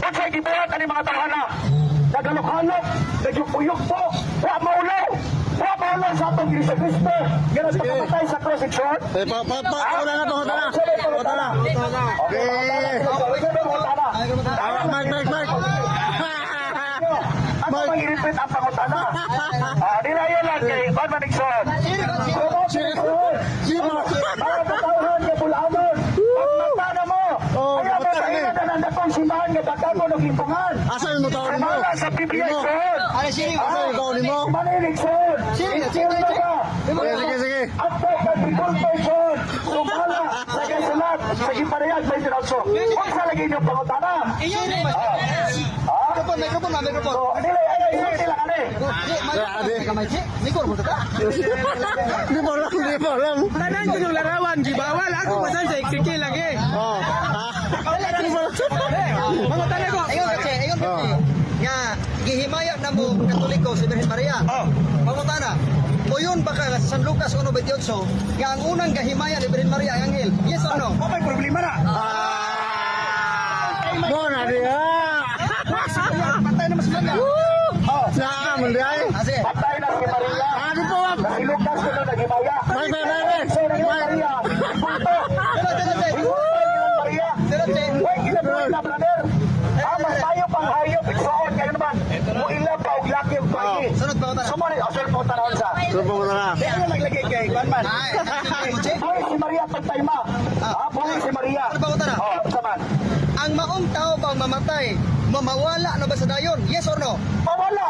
Kung sa'y gibuhat ang mga tahanan, nagalok-halok, nagyugpo-yugpo, wa maulaw sa atong Kristo Kristo, ganun pagkamatay sa crucifixion. Pauna na. Ako mag-iripit ang pangutana. Nilayan lang kay Juan Manikson. Mga katauhan kay Bulanon. Pagmatana mo. Kaya ba sa ina na nandakong simbahan nga baka mo naglimpungan. Asa mo taon mo? Kumala sa PBS-on. Asa mo taon mo? Maninikson. Sige. Sige. Ako kag-convention. Kumala sa kasulat. Sa Giparayag may tinalso. Huwag sa lagi niyong pangutana. Microphone. So, nilayan sila ka rin. Di mo alam. Tanan ko yung larawan, di bawal. Ako pasan sa ikiki lagi. Mga tanay ko. Ayun kasi. Nga, gihimaya na mo Katoliko si Virgen Maria. Pangutana, o yun baka sa San Lucas 1:28, nga ang unang gahimaya ni Virgen Maria ay anghel. Yes or no? May problema na. Mo na dia. Patay naman sila nga. Saan mo dia? Kasi, Patay na si Maria. Ano po? Si Lucas ko na nagimaya. May. So, Maria. Punto. Maria. Uy, ginabuhay na, brother. Mas tayo pang hayop. Iksoon. Kaya naman. Muila pa og laki og pagi. sunod pangutana. Sumari. Asal po tanawin sa. Subo mo na. Kaya na naglagay kay Banman. Buhay si Maria pagtayma. Buhay si Maria. Ano pangutana? Saman. Ang maong tao bang mamatay, mamawala na ba sa dayon? Yes or no? Mawala.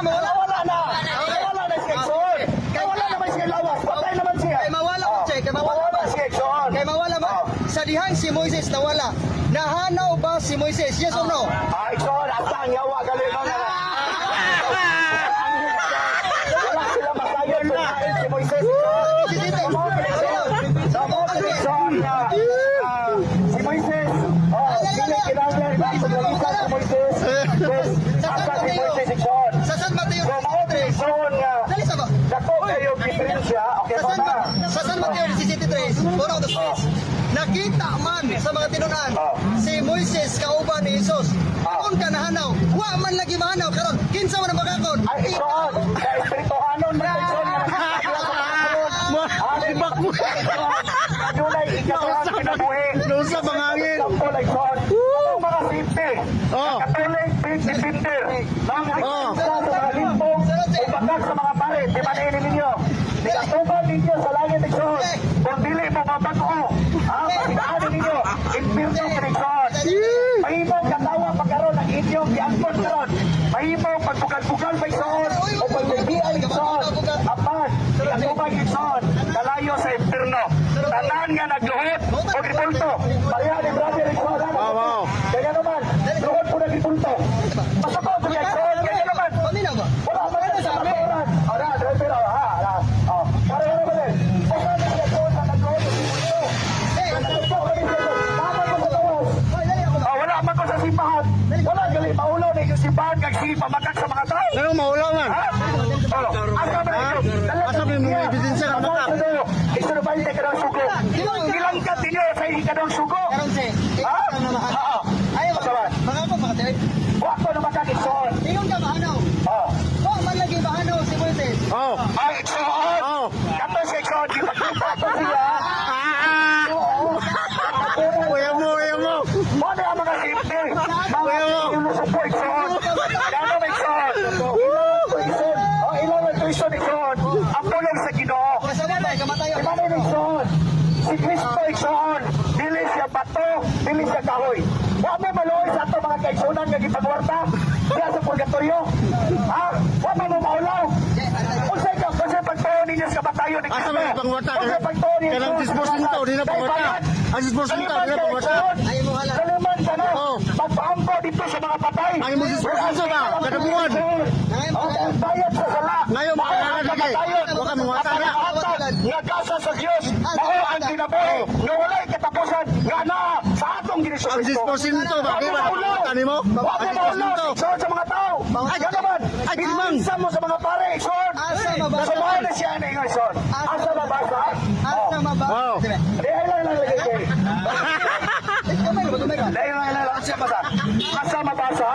Mawala. Mawala na. Mawala na si Iksoon. Kaya wala naman siya lawas. Patay naman siya. Kay mawala mo, Che. Kay mawala Mawala mo. si Iksoon. Kay mawala mo. Sa dihang si Moises nawala. Nahanaw ba si Moises? Yes or no? Iksoon. Asang yawa. Galing na. Wala sila masayon. Kumain si Moises. Si Moises. Kinanglan ba sa galitan si Moises? Asa si Moises Iksoon. Sa San Mateo So, maot ni Iksoon nga. Dali sa ba? Dako kayo diferensya. Okay Sa ba San, na? sa San Mateo 17:3, puro the streets. Nakita man sa mga tinunan si Moises kauban ni Jesus. Kung ka nahanaw, wa man lagi mahanaw karon. Kinsa man ang makakon? Ay, Iksoon. Kaya espirituhanon man Iksoon nga. Ibak mo. Adunay ikatuhan kinabuhi. Lusa bangangin. Sampol Iksoon. Ang mga simple. Oh. Katulig, pinter. Mga Oh. sa mga limpong. O bakag sa mga pare. Di ba nainin ninyo? Nikatuban ninyo sa langit Iksoon. Kung dili mo mabago. Pasinaanin ninyo. Impirno sa Iksoon. Mahimong katawa pagkaroon ng inyong giangkon karon. Mahimong pagbugal-bugal pa Iksoon. O pagbibian Iksoon. Apan. Nikatuban Iksoon. Kalayo sa impirno. Tanan nga nagluhot. O gipulto. Maria ni brother Iksoon. Wow. Kaya naman. Luhot po na gipulto. Pasok ko sa Iksoon. Kaya naman. Paminaw ba? Wala ba na sa maturan? Ara, driver, pareho naman din. Kaya na Iksoon na nagluhot. Wala man ko sa simbahan. Wala gali maulo na yung simbahan kag sige pamakak sa mga tao. Ano maulaw man? Ha? Asa ba ito? Asa ba yung mga ebidensya na makak? Ito na ba yung ka ng sugo? Ilang ka tinyo sa hindi ka ng sugo? Karon Che. Ha? Oo. Ayaw Asa ba? makakon makatay. Wako na makakiksoon. Ingon ka mahanaw. Oo. Wa man lagi mahanaw si Moises. Oh. Ay, iksoon. Oh. Kato si iksoon. Ipagkita ko siya. Kuya mo. Muna ang mga simple. Mga iluso po iksoon. Kano may iksoon? Ilang tuition iksoon. Ang pulong sa Ginoo. Kasama ba kamatayo? Si Manay iksoon. Si Cristo iksoon. Dili siya bato. Dili siya kahoy. Wa mo maluoy sa ato mga kaigsunan nga gipagwarta. Diya sa purgatorio. Ha? Wa mo maulaw. Unsay pagtuon ninyo sa kamatayon ni Asa Cristo? ba yung pangwarta? Unsay pagtuon ninyo? Kanang disposito, di na pangwarta. Ang disposito, di na pangwarta. Ayaw mo hala. Kaliman ka na. Oo. Pagpaampo dito sa mga patay. Ang imong disposito ba? Kada buwan. Ang bayad sa sala. Ngayon, makakalala na kay. Huwag ka mangwata na. Nga kasa sa Diyos. Mao ang kinabuhi. Nga walay katapusan. Nga na sa atong Ginoong Ang Kristo. disposito ba? Di ba nakakita ni mo? Huwag Ang mo maulaw. disposito. Iksoon sa mga tao. Ay, naman. Ay, timang. Pinsa mo sa mga pare. Iksoon. Asa mabasa? Nasumahan na siya na yung Iksoon. Asa mabasa? Asa maba? Oh. Dahil lang lagay kayo. Kamay ba? Dahil lang. Asa mabasa? Asa mabasa? nabasa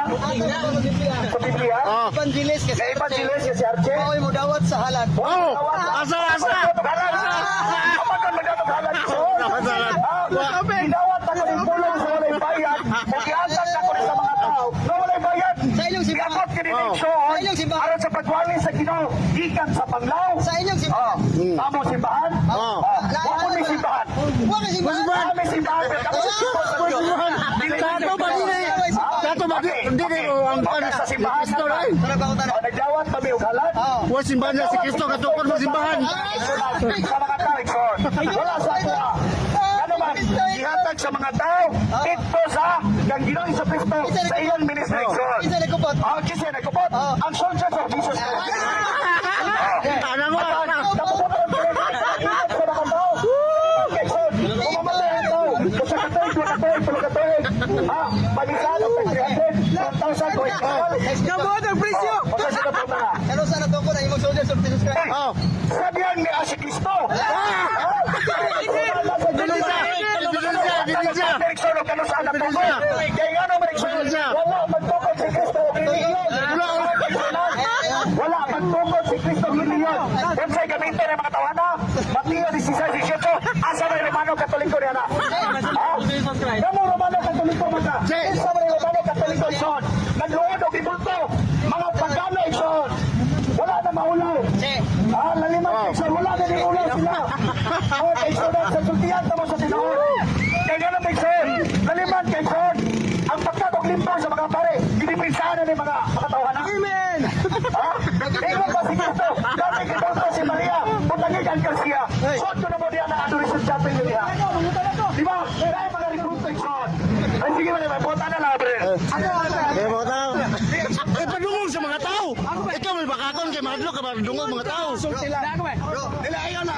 sa Biblia. Oh. Evangelis kasi Sa Evangelist si Arche. Mao'y mo dawat sa halad. Oh, asa. Apa ka magdadog halad so? Nakasalan. Gidawat ako ng pulong sa walay bayad. Magiantag ako sa mga tao na walay bayad. Sa inyong simbahan. Iabot ka din Oh. ang Sa inyong simbahan. aron sa pagwali sa Ginoo gikan sa Panglaw. Sa inyong simbahan. Amo simbahan? Oh. Wala may simbahan. Huwag ka simbahan. Wala may simbahan. Kato ba din eh? Kato ba din? Hindi eh. Ang ano Sa simbahan Kristo na eh. Tara ba ko tanong? Nagdawat kami og halad. Oo. Wa simbahan na si Kristo katukod mo simbahan. Sa mga tao, Ikson. Wala sa ato. Ano man, ihatag sa mga tao, ito sa kang Ginoong Jesucristo sa iyang ministry, Ikson. Isa na kupot. Kasi nagkupot, ang soldiers of Jesus Christ. Ano mo? Napupunan ko rin ingat sa mga tao. Ikson, umamatay ang tao. Kung sa katoy, palisan ang 300, 1,000 ko, Ikson. Kabot ang presyo. Kasi na po na. Ano sana to ko na imong soldiers of Jesus Christ? Oh. Sabihan ni si Kristo. Wala magtukod si Kristo miliyon. Kung sa'y gamitin ng mga tawana, Mateo 16:18, asa may Romano Katoliko niya na? Kamu Romano Katoliko mo ka? Isa may Romano Katoliko ison. Nagluod o ibulto. Mga pagano ison. Wala na maulaw. Laliman ison. Wala na ni ulaw sila. Kay ison sa sultihan tamo sa tinoon. Kaya gano'n ison. Laliman kay ison. Ang pagkatong limpaw sa mga pare, dinipinsahan na ni mga tawanan. Amen. Ha? Tingnan pa si Cristo. Dati kibulto si Maria. Putangin ang Garcia. Sot ko na mo diyan na adoration chapel niya. Di ba? Kaya mga recruit ison. Ay sige mo may bota na lang, bre. Eh, mga tao. Eh, padungog sa mga tao. Ikaw may bakakon kay Madlo ka padungog mga tao. Sulti lang. Ako ba? Bro, Nila ayaw na.